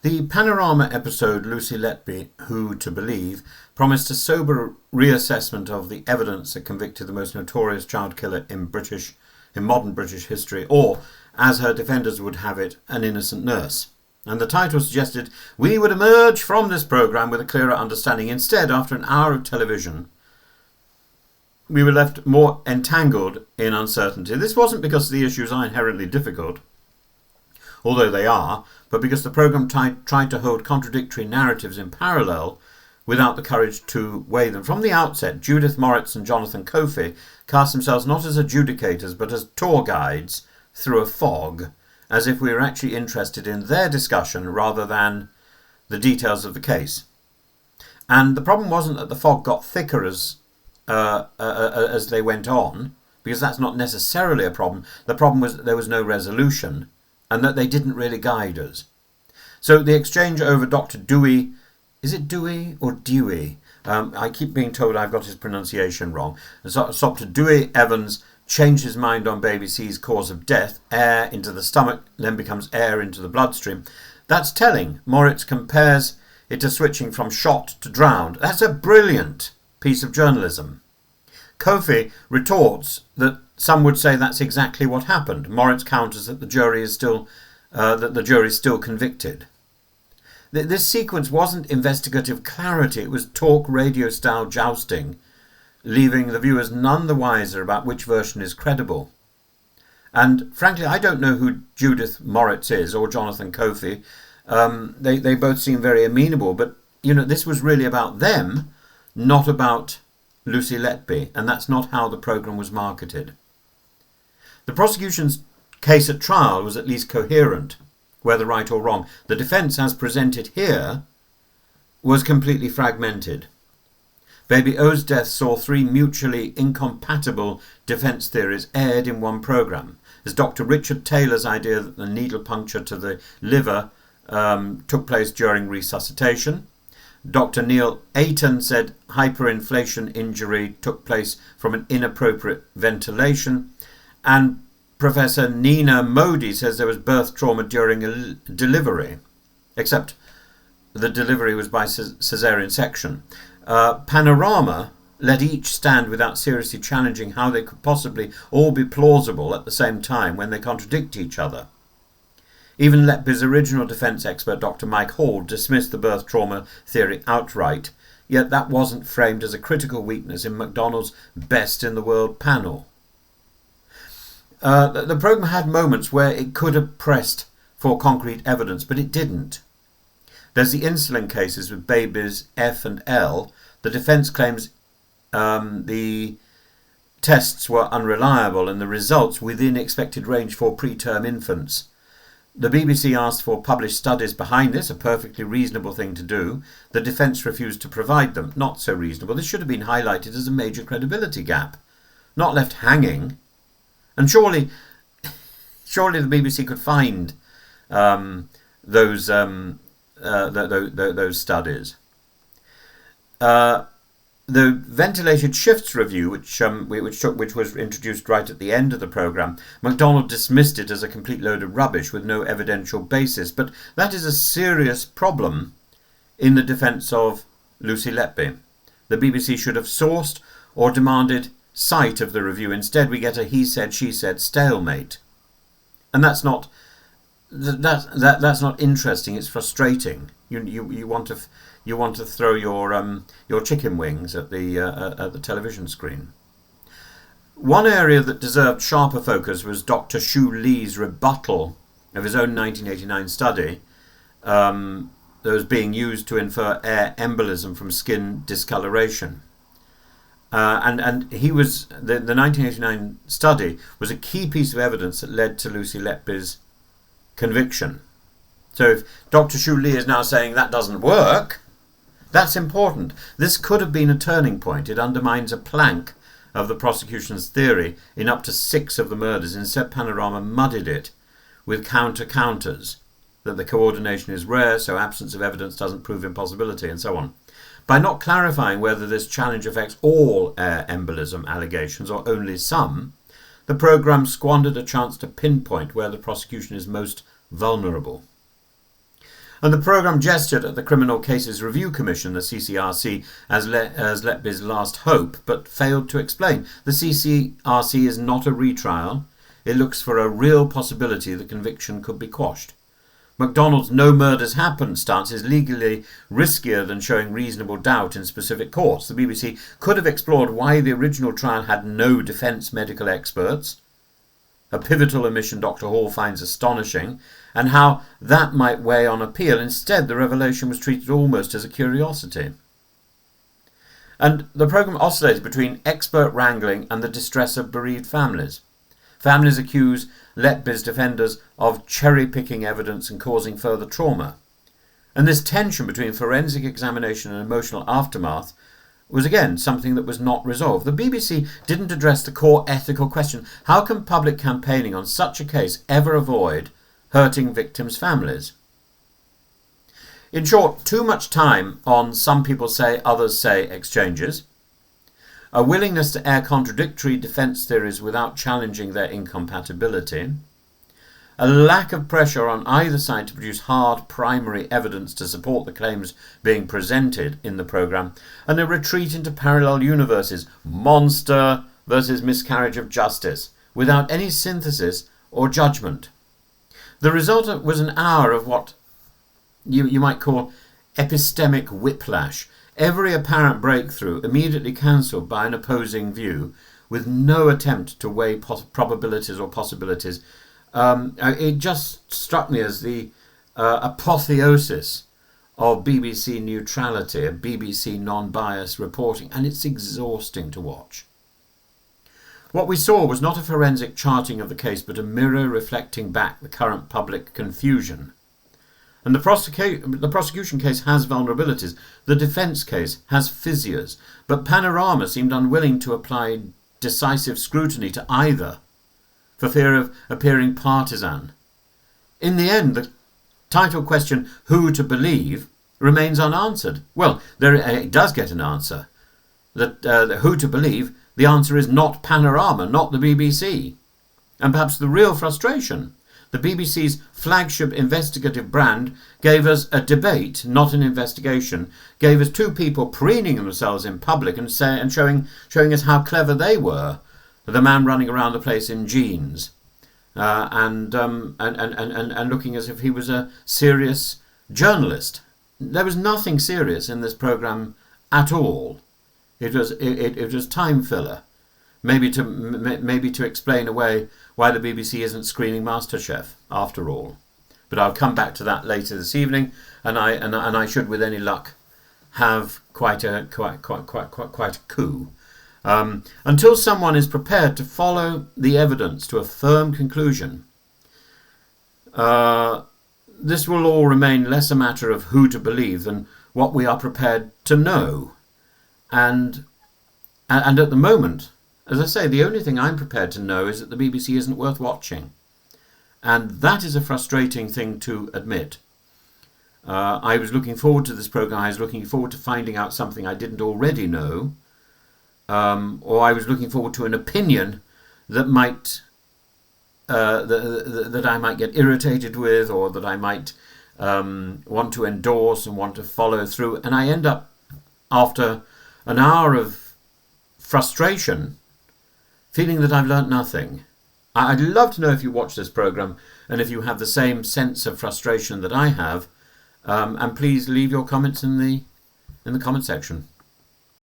The Panorama episode Lucy Letby, Who to Believe, promised a sober reassessment of the evidence that convicted the most notorious child killer in modern British history, or, as her defenders would have it, an innocent nurse. And the title suggested we would emerge from this programme with a clearer understanding. Instead, after an hour of television, we were left more entangled in uncertainty. This wasn't because the issues are inherently difficult, although they are, but because the programme tried to hold contradictory narratives in parallel without the courage to weigh them. From the outset, Judith Moritz and Jonathan Kofi cast themselves not as adjudicators but as tour guides through a fog, as if we were actually interested in their discussion rather than the details of the case. And the problem wasn't that the fog got thicker as they went on, because that's not necessarily a problem. The problem was that there was no resolution and that they didn't really guide us. So the exchange over Dr. Dewey, is it Dewey or Dewey? I keep being told I've got his pronunciation wrong. Dr. Dewey Evans changed his mind on baby C's cause of death, air into the stomach, then becomes air into the bloodstream. That's telling. Moritz compares it to switching from shot to drowned. That's a brilliant piece of journalism. Kofi retorts that some would say that's exactly what happened. Moritz counters that the jury is still convicted. This sequence wasn't investigative clarity, it was talk radio style jousting, leaving the viewers none the wiser about which version is credible. And frankly, I don't know who Judith Moritz is or Jonathan Kofi. They both seem very amenable, but this was really about them, not about Lucy Letby, and that's not how the programme was marketed. The prosecution's case at trial was at least coherent, whether right or wrong. The defence, as presented here, was completely fragmented. Baby O's death saw three mutually incompatible defence theories aired in one programme. There's Dr. Richard Taylor's idea that the needle puncture to the liver took place during resuscitation. Dr. Neil Ayton said hyperinflation injury took place from an inappropriate ventilation. And Professor Nina Modi says there was birth trauma during a delivery, except the delivery was by caesarean section. Panorama let each stand without seriously challenging how they could possibly all be plausible at the same time when they contradict each other. Even Letby's original defence expert, Dr. Mike Hall, dismissed the birth trauma theory outright, yet that wasn't framed as a critical weakness in MacDonald's Best in the World panel. The programme had moments where it could have pressed for concrete evidence, but it didn't. There's the insulin cases with babies F and L. The defence claims the tests were unreliable and the results within expected range for preterm infants. The BBC asked for published studies behind this, a perfectly reasonable thing to do. The defence refused to provide them. Not so reasonable. This should have been highlighted as a major credibility gap, not left hanging. And surely the BBC could find those studies. The ventilated shifts review, which was introduced right at the end of the programme, MacDonald dismissed it as a complete load of rubbish with no evidential basis. But that is a serious problem in the defence of Lucy Letby. The BBC should have sourced or demanded sight of the review. Instead, we get a he said, she said stalemate, and that's not interesting. It's frustrating. You want to throw your chicken wings at the television screen. One area that deserved sharper focus was Dr. Shu Lee's rebuttal of his own 1989 study that was being used to infer air embolism from skin discoloration. And he was the 1989 study was a key piece of evidence that led to Lucy Letby's conviction. So if Dr. Shu Lee is now saying that doesn't work, that's important. This could have been a turning point. It undermines a plank of the prosecution's theory in up to 6 of the murders. Instead, Panorama muddied it with counters, that the coordination is rare, so absence of evidence doesn't prove impossibility, and so on. By not clarifying whether this challenge affects all air embolism allegations or only some, the programme squandered a chance to pinpoint where the prosecution is most vulnerable. And the programme gestured at the Criminal Cases Review Commission, the CCRC, as Letby's last hope, but failed to explain. The CCRC is not a retrial. It looks for a real possibility the conviction could be quashed. MacDonald's no murders happened stance is legally riskier than showing reasonable doubt in specific courts. The BBC could have explored why the original trial had no defence medical experts, a pivotal omission Dr. Hall finds astonishing, and how that might weigh on appeal. Instead, the revelation was treated almost as a curiosity. And the programme oscillates between expert wrangling and the distress of bereaved families. Families accuse Letby's defenders of cherry-picking evidence and causing further trauma. And this tension between forensic examination and emotional aftermath was again something that was not resolved. The BBC didn't address the core ethical question: how can public campaigning on such a case ever avoid hurting victims' families? In short, too much time on some people say, others say exchanges, a willingness to air contradictory defence theories without challenging their incompatibility, a lack of pressure on either side to produce hard primary evidence to support the claims being presented in the programme, and a retreat into parallel universes, monster versus miscarriage of justice, without any synthesis or judgment. The result was an hour of what you might call epistemic whiplash. Every apparent breakthrough immediately cancelled by an opposing view, with no attempt to weigh probabilities or possibilities. It just struck me as the apotheosis of BBC neutrality, of BBC non-biased reporting, and it's exhausting to watch. What we saw was not a forensic charting of the case, but a mirror reflecting back the current public confusion. And the prosecution case has vulnerabilities. The defence case has fissures. But Panorama seemed unwilling to apply decisive scrutiny to either, for fear of appearing partisan. In the end, the title question, who to believe, remains unanswered. Well, it does get an answer. The who to believe, the answer is not Panorama, not the BBC. And perhaps the real frustration: the BBC's flagship investigative brand gave us a debate, not an investigation, gave us two people preening themselves in public and showing us how clever they were. The man running around the place in jeans and looking as if he was a serious journalist. There was nothing serious in this programme at all. It was time filler. Maybe to explain away why the BBC isn't screening MasterChef after all. But I'll come back to that later this evening, and I should, with any luck, have quite a coup. Until someone is prepared to follow the evidence to a firm conclusion, this will all remain less a matter of who to believe than what we are prepared to know. And at the moment, as I say, the only thing I'm prepared to know is that the BBC isn't worth watching. And that is a frustrating thing to admit. I was looking forward to this programme. I was looking forward to finding out something I didn't already know. Or I was looking forward to an opinion that might that I might get irritated with, or that I might want to endorse and want to follow through. And I end up, after an hour of frustration, feeling that I've learnt nothing. I'd love to know if you watch this programme and if you have the same sense of frustration that I have. And please leave your comments in the comment section.